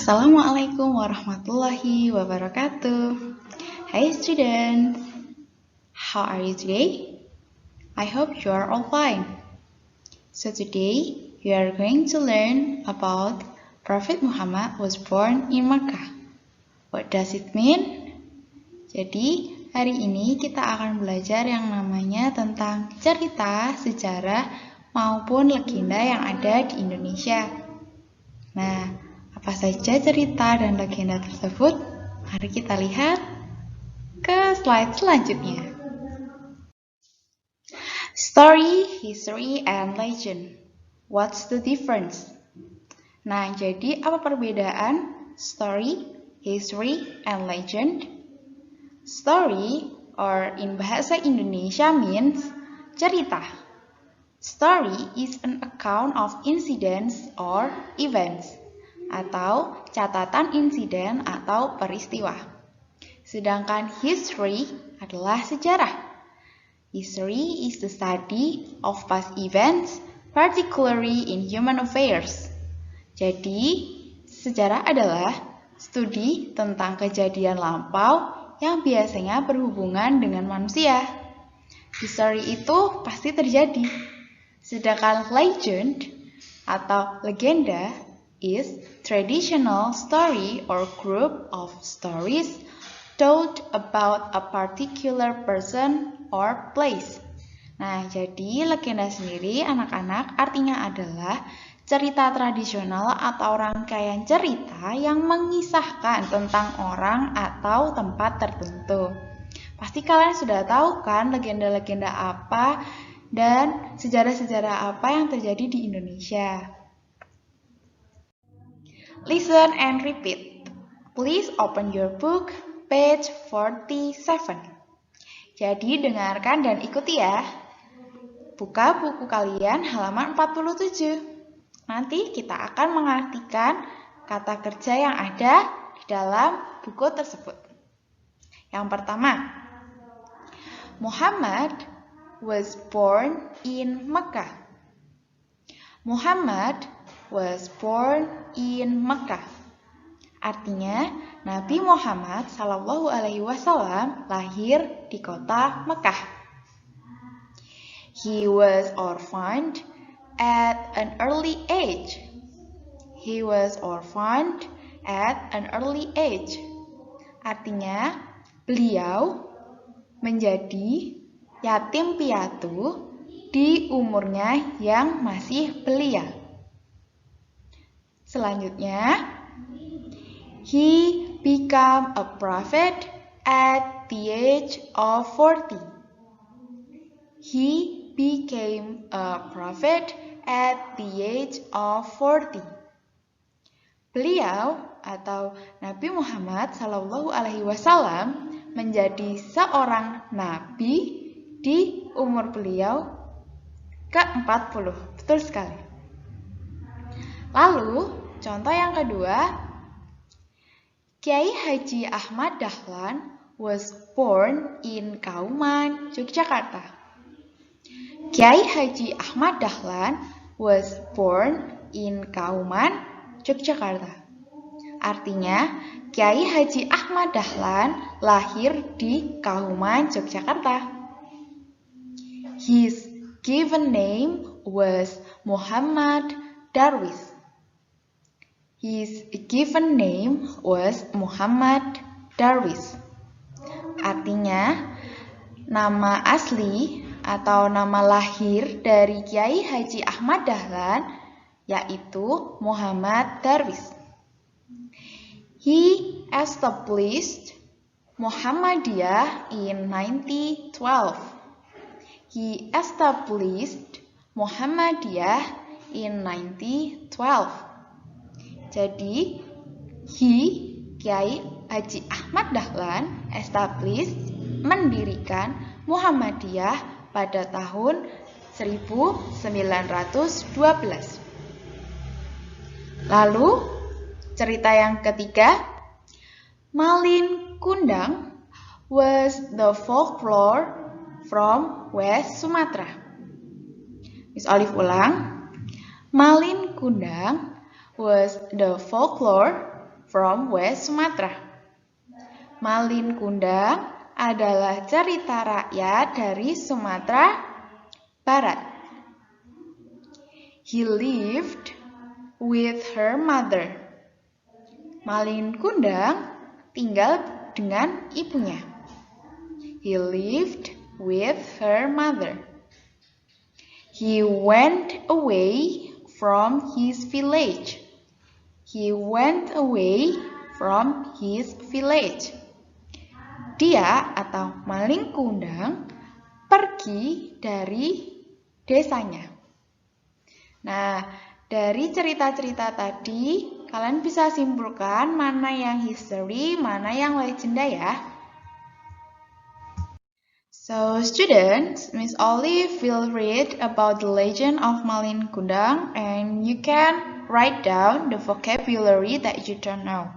Assalamualaikum warahmatullahi wabarakatuh. Hi students, how are you today? I hope you are all fine. So today we are going to learn about Prophet Muhammad was born in Makkah. What does it mean? Jadi hari ini kita akan belajar yang namanya tentang cerita, sejarah maupun legenda yang ada di Indonesia. Nah, apa saja cerita dan legenda tersebut? Mari kita lihat ke slide selanjutnya. Story, history, and legend. What's the difference? Nah, jadi apa perbedaan story, history, and legend? Story, or in bahasa Indonesia means cerita. Story is an account of incidents or events, atau catatan insiden atau peristiwa. Sedangkan history adalah sejarah. History is the study of past events, particularly in human affairs. Jadi, sejarah adalah studi tentang kejadian lampau yang biasanya berhubungan dengan manusia. History itu pasti terjadi. Sedangkan legend atau legenda is traditional story or group of stories told about a particular person or place. Nah, jadi legenda sendiri anak-anak artinya adalah cerita tradisional atau rangkaian cerita yang mengisahkan tentang orang atau tempat tertentu. Pasti kalian sudah tahu kan legenda-legenda apa dan sejarah-sejarah apa yang terjadi di Indonesia. Listen and repeat. Please open your book, page 47. Jadi dengarkan dan ikuti ya. Buka buku kalian halaman 47. Nanti kita akan mengartikan kata kerja yang ada di dalam buku tersebut. Yang pertama, Muhammad was born in Mecca. Muhammad was born in Mecca. Artinya, Nabi Muhammad SAW lahir di kota Mekah. He was orphaned at an early age. He was orphaned at an early age. Artinya, beliau menjadi yatim piatu di umurnya yang masih belia. Selanjutnya, he became a prophet at the age of 40. He became a prophet at the age of 40. Beliau atau Nabi Muhammad SAW menjadi seorang nabi di umur beliau ke-40. Betul sekali. Lalu, contoh yang kedua, Kiai Haji Ahmad Dahlan was born in Kauman, Yogyakarta. Kiai Haji Ahmad Dahlan was born in Kauman, Yogyakarta. Artinya, Kiai Haji Ahmad Dahlan lahir di Kauman, Yogyakarta. His given name was Muhammad Darwis. His given name was Muhammad Darwis. Artinya, nama asli atau nama lahir dari Kiai Haji Ahmad Dahlan yaitu Muhammad Darwis. He established Muhammadiyah in 1912. He established Muhammadiyah in 1912. Jadi, Kiai Haji Ahmad Dahlan established, mendirikan Muhammadiyah pada tahun 1912. Lalu, cerita yang ketiga, Malin Kundang was the folklore from West Sumatra. Miss Olive ulang. Malin Kundang was the folklore from West Sumatra. Malin Kundang adalah cerita rakyat dari Sumatera Barat. He lived with her mother. Malin Kundang tinggal dengan ibunya. He lived with her mother. He went away from his village. He went away from his village. Dia atau Malin Kundang pergi dari desanya. Nah, dari cerita-cerita tadi, kalian bisa simpulkan mana yang history, mana yang legenda ya. So students, Miss Olive will read about the legend of Malin Kundang and you can write down the vocabulary that you don't know.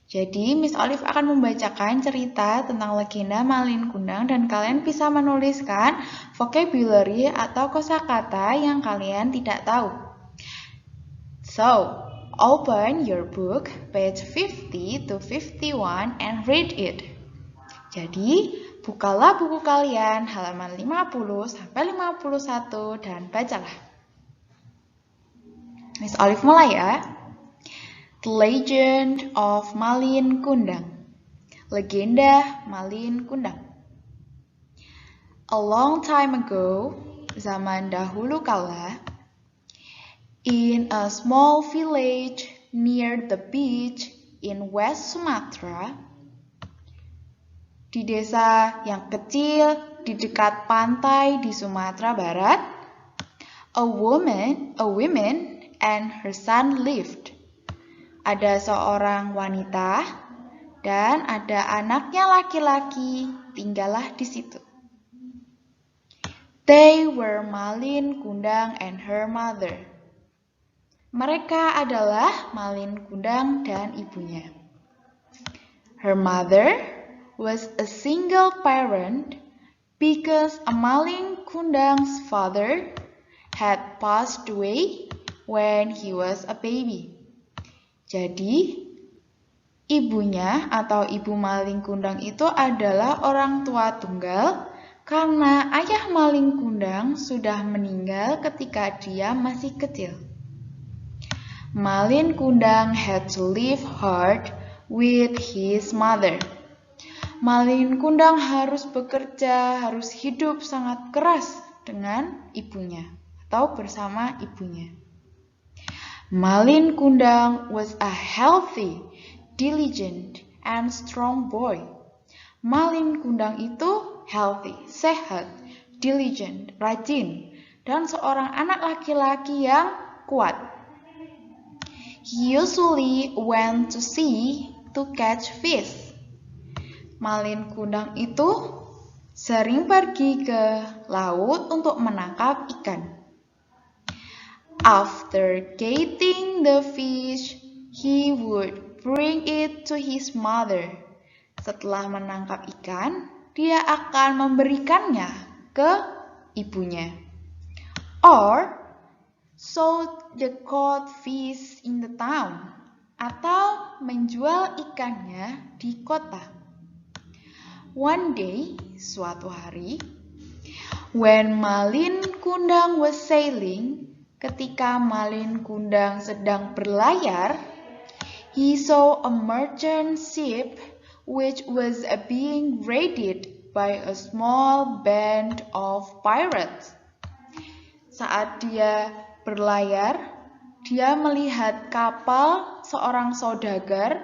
Jadi Miss Olive akan membacakan cerita tentang legenda Malin Kundang dan kalian bisa menuliskan vocabulary atau kosakata yang kalian tidak tahu. So, open your book page 50 to 51 and read it. Jadi, bukalah buku kalian halaman 50 sampai 51 dan bacalah. Miss Olive mulai ya. The Legend of Malin Kundang. Legenda Malin Kundang. A long time ago, zaman dahulu kala, in a small village near the beach in West Sumatra, di desa yang kecil di dekat pantai di Sumatera Barat, a woman and her son lived. Ada seorang wanita dan ada anaknya laki-laki tinggallah di situ. They were Malin Kundang and her mother. Mereka adalah Malin Kundang dan ibunya. Her mother was a single parent because Malin Kundang's father had passed away when he was a baby. Jadi, ibunya atau ibu Malin Kundang itu adalah orang tua tunggal karena ayah Malin Kundang sudah meninggal ketika dia masih kecil. Malin Kundang had to live hard with his mother. Malin Kundang harus bekerja, harus hidup sangat keras dengan ibunya atau bersama ibunya. Malin Kundang was a healthy, diligent, and strong boy. Malin Kundang itu healthy, sehat, diligent, rajin, dan seorang anak laki-laki yang kuat. He usually went to sea to catch fish. Malin Kundang itu sering pergi ke laut untuk menangkap ikan. After getting the fish, he would bring it to his mother. Setelah menangkap ikan, dia akan memberikannya ke ibunya. Or sold the caught fish in the town, atau menjual ikannya di kota. One day, suatu hari, when Malin Kundang was sailing, ketika Malin Kundang sedang berlayar, he saw a merchant ship which was being raided by a small band of pirates. Saat dia berlayar, dia melihat kapal seorang saudagar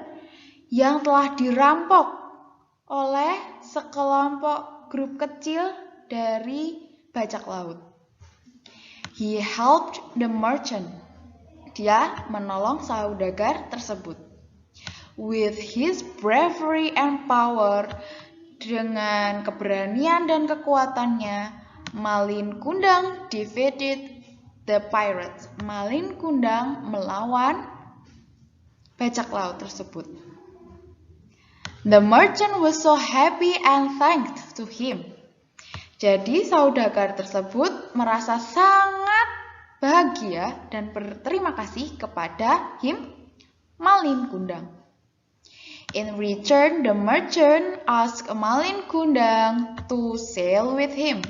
yang telah dirampok oleh sekelompok grup kecil dari bajak laut. He helped the merchant. Dia menolong saudagar tersebut. With his bravery and power, dengan keberanian dan kekuatannya, Malin Kundang defeated the pirates. Malin Kundang melawan bajak laut tersebut. The merchant was so happy and thanked to him. Jadi saudagar tersebut merasa sangat bahagia dan berterima kasih kepada Malin Kundang. In return, the merchant asked Malin Kundang to sail with him.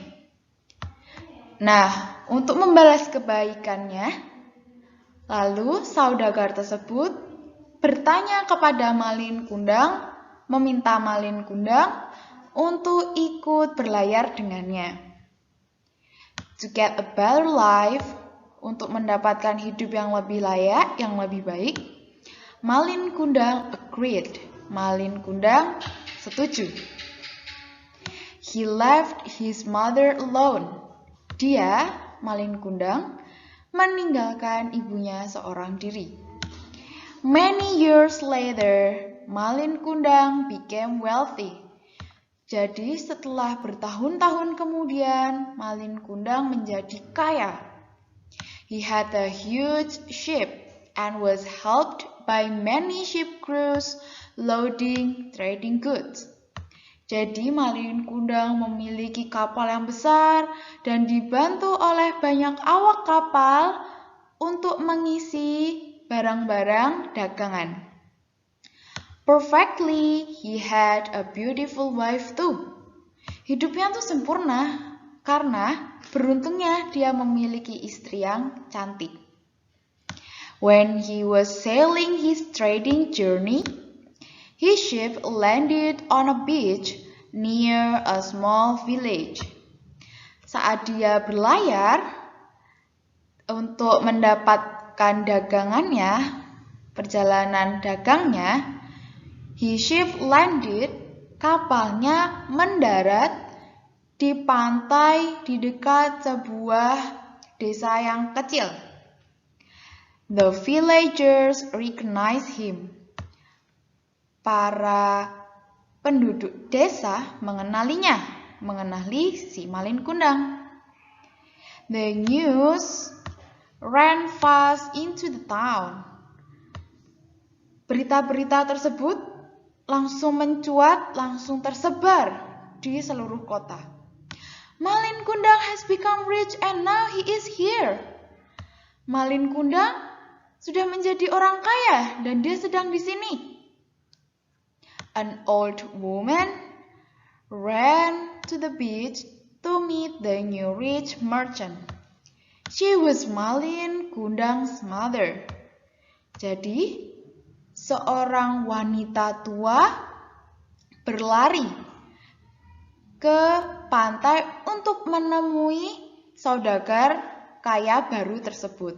Nah, untuk membalas kebaikannya, lalu saudagar tersebut bertanya kepada Malin Kundang, meminta Malin Kundang untuk ikut berlayar dengannya. To get a better life, untuk mendapatkan hidup yang lebih layak, yang lebih baik, Malin Kundang agreed. Malin Kundang setuju. He left his mother alone. Dia, Malin Kundang, meninggalkan ibunya seorang diri. Many years later, Malin Kundang became wealthy. Jadi setelah bertahun-tahun kemudian, Malin Kundang menjadi kaya. He had a huge ship and was helped by many ship crews loading trading goods. Jadi Malin Kundang memiliki kapal yang besar dan dibantu oleh banyak awak kapal untuk mengisi barang-barang dagangan. Perfectly, he had a beautiful wife too. Hidupnya tuh sempurna karena beruntungnya dia memiliki istri yang cantik. When he was sailing his trading journey, his ship landed on a beach near a small village. Saat dia berlayar untuk mendapatkan dagangannya, perjalanan dagangnya, his ship landed, kapalnya mendarat di pantai di dekat sebuah desa yang kecil. The villagers recognized him. Para penduduk desa mengenali si Malin Kundang. The news ran fast into the town. Berita-berita tersebut langsung mencuat, langsung tersebar di seluruh kota. Malin Kundang has become rich and now he is here. Malin Kundang sudah menjadi orang kaya dan dia sedang di sini. An old woman ran to the beach to meet the new rich merchant. She was Malin Kundang's mother. Jadi, seorang wanita tua berlari ke pantai untuk menemui saudagar kaya baru tersebut.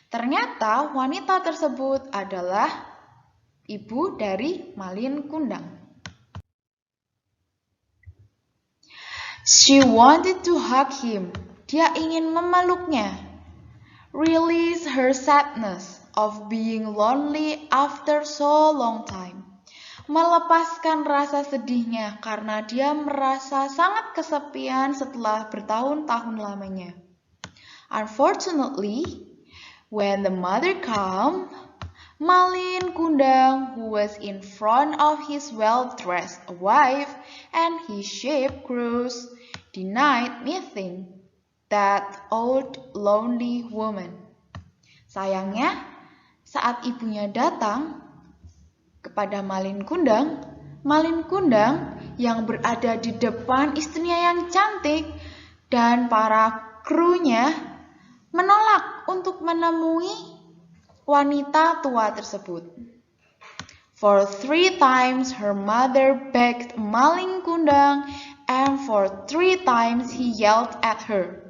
Ternyata wanita tersebut adalah ibu dari Malin Kundang. She wanted to hug him. Dia ingin memeluknya. Release her sadness of being lonely after so long time. Melepaskan rasa sedihnya karena dia merasa sangat kesepian setelah bertahun-tahun lamanya. Unfortunately, when the mother came, Malin Kundang, who was in front of his well-dressed wife and his ship crews, denied meeting that old lonely woman. Sayangnya, saat ibunya datang kepada Malin Kundang yang berada di depan istrinya yang cantik dan para krunya menolak untuk menemui wanita tua tersebut. For 3 times her mother begged Malin Kundang and for 3 times he yelled at her.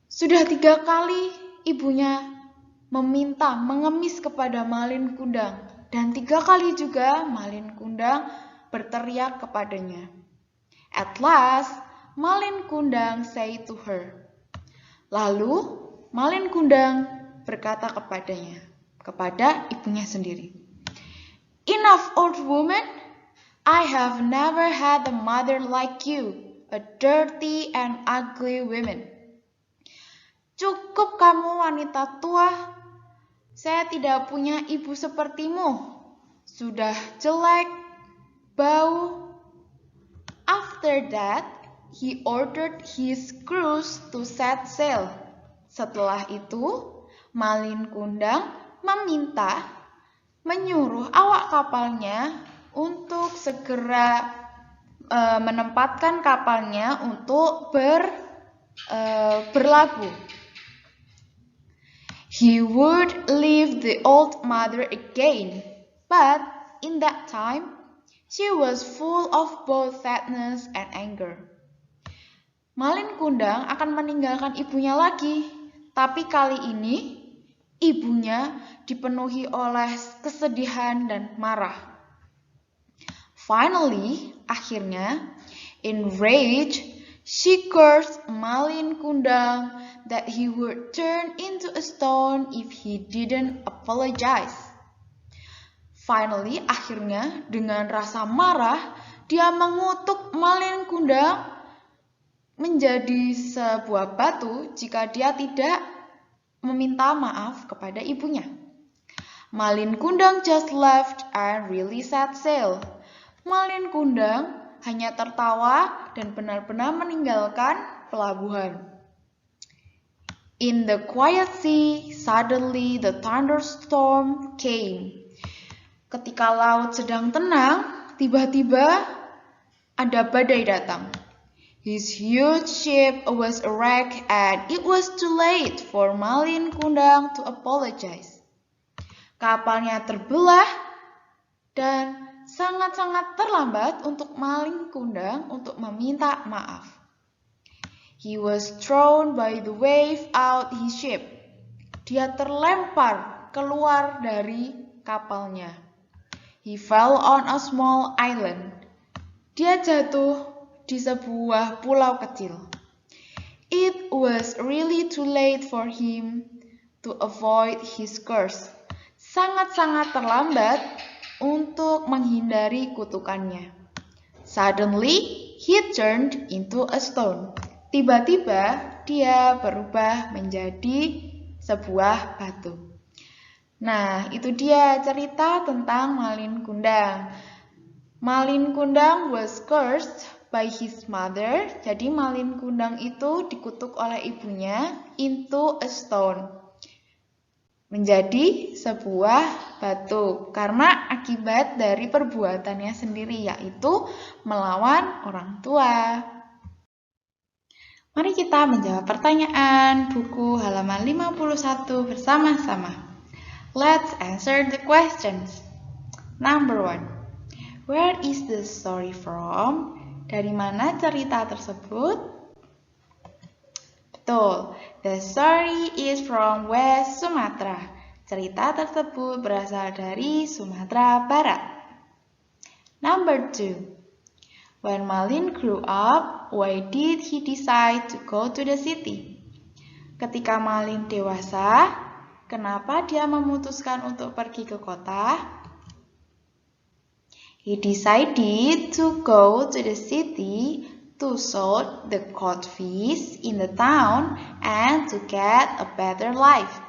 Sudah 3 kali ibunya mengemis kepada Malin Kundang dan 3 kali juga Malin Kundang berteriak kepadanya. At last, Malin Kundang said to her. Lalu Malin Kundang berkata kepada ibunya sendiri. Enough, old woman. I have never had a mother like you, a dirty and ugly woman. Cukup kamu wanita tua. Saya tidak punya ibu sepertimu. Sudah jelek, bau. After that, he ordered his crews to set sail. Setelah itu, Malin Kundang menyuruh awak kapalnya untuk segera menempatkan kapalnya untuk berlabuh. He would leave the old mother again, but in that time, she was full of both sadness and anger. Malin Kundang akan meninggalkan ibunya lagi, tapi kali ini ibunya dipenuhi oleh kesedihan dan marah. Finally, akhirnya, enraged, she cursed Malin Kundang that he would turn into a stone if he didn't apologize. Finally, akhirnya, dengan rasa marah, dia mengutuk Malin Kundang menjadi sebuah batu jika dia tidak meminta maaf kepada ibunya. Malin Kundang just laughed and really set sail. Malin Kundang hanya tertawa dan benar-benar meninggalkan pelabuhan. In the quiet sea, suddenly the thunderstorm came. Ketika laut sedang tenang, tiba-tiba ada badai datang. His huge ship was a wreck and it was too late for Malin Kundang to apologize. Kapalnya terbelah dan sangat-sangat terlambat untuk Malin Kundang untuk meminta maaf. He was thrown by the wave out his ship. Dia terlempar keluar dari kapalnya. He fell on a small island. Dia jatuh di sebuah pulau kecil. It was really too late for him to avoid his curse. Sangat-sangat terlambat untuk menghindari kutukannya. Suddenly, he turned into a stone. Tiba-tiba, dia berubah menjadi sebuah batu. Nah, itu dia cerita tentang Malin Kundang. Malin Kundang was cursed by his mother. Jadi Malin Kundang itu dikutuk oleh ibunya into a stone. Menjadi sebuah batu karena akibat dari perbuatannya sendiri, yaitu melawan orang tua. Mari kita menjawab pertanyaan buku halaman 51 bersama-sama. Let's answer the questions. Number 1. Where is the story from? Dari mana cerita tersebut? Betul, the story is from West Sumatra. Cerita tersebut berasal dari Sumatera Barat. Number 2. When Malin grew up, why did he decide to go to the city? Ketika Malin dewasa, kenapa dia memutuskan untuk pergi ke kota? He decided to go to the city to sell the codfish in the town and to get a better life.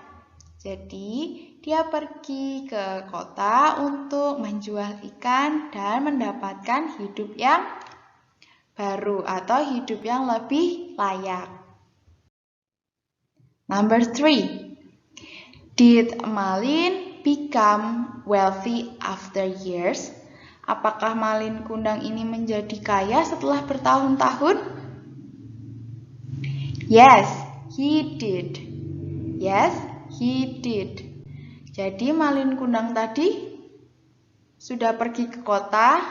Jadi, dia pergi ke kota untuk menjual ikan dan mendapatkan hidup yang baru atau hidup yang lebih layak. Number 3. Did Malin become wealthy after years? Apakah Malin Kundang ini menjadi kaya setelah bertahun-tahun? Yes, he did. Yes, he did. Jadi Malin Kundang tadi sudah pergi ke kota,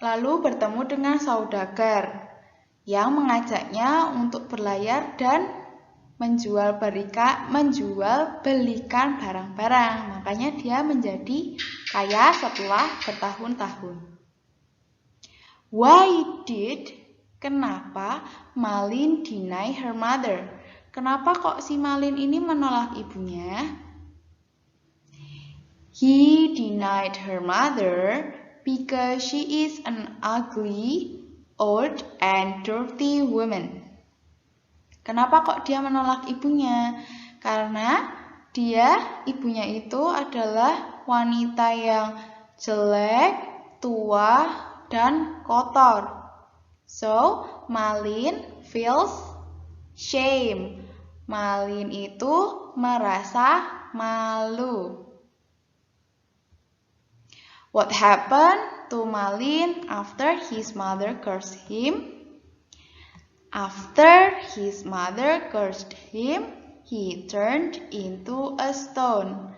lalu bertemu dengan saudagar yang mengajaknya untuk berlayar dan menjual belikan barang-barang. Makanya dia menjadi kaya setelah bertahun-tahun. Why did? Kenapa Malin deny her mother? Kenapa kok si Malin ini menolak ibunya? He denied her mother because she is an ugly, old, and dirty woman. Kenapa kok dia menolak ibunya? Karena ibunya itu adalah wanita yang jelek, tua, dan kotor. So, Malin feels shame. Malin itu merasa malu. What happened to Malin after his mother cursed him? After his mother cursed him, he turned into a stone.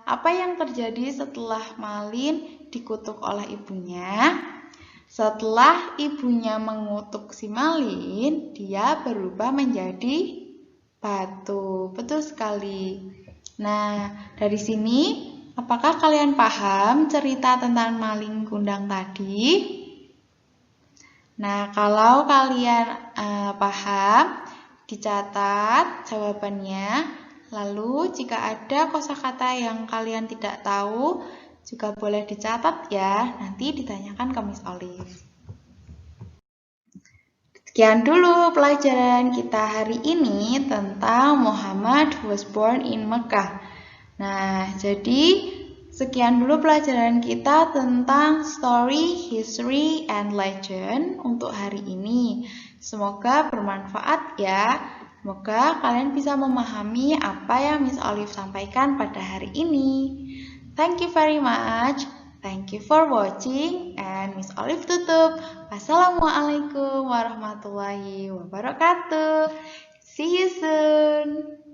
Apa yang terjadi setelah Malin dikutuk oleh ibunya? Setelah ibunya mengutuk si Malin, dia berubah menjadi batu. Betul sekali. Nah, dari sini, apakah kalian paham cerita tentang maling kundang tadi? Nah, kalau kalian paham, dicatat jawabannya. Lalu, jika ada kosakata yang kalian tidak tahu, juga boleh dicatat ya. Nanti ditanyakan ke Miss Olive. Sekian dulu pelajaran kita hari ini tentang Muhammad who was born in Mecca. Nah, jadi sekian dulu pelajaran kita tentang story, history, and legend untuk hari ini. Semoga bermanfaat ya. Semoga kalian bisa memahami apa yang Miss Olive sampaikan pada hari ini. Thank you very much. Thank you for watching and Miss Olive tutup. Wassalamualaikum warahmatullahi wabarakatuh. See you soon.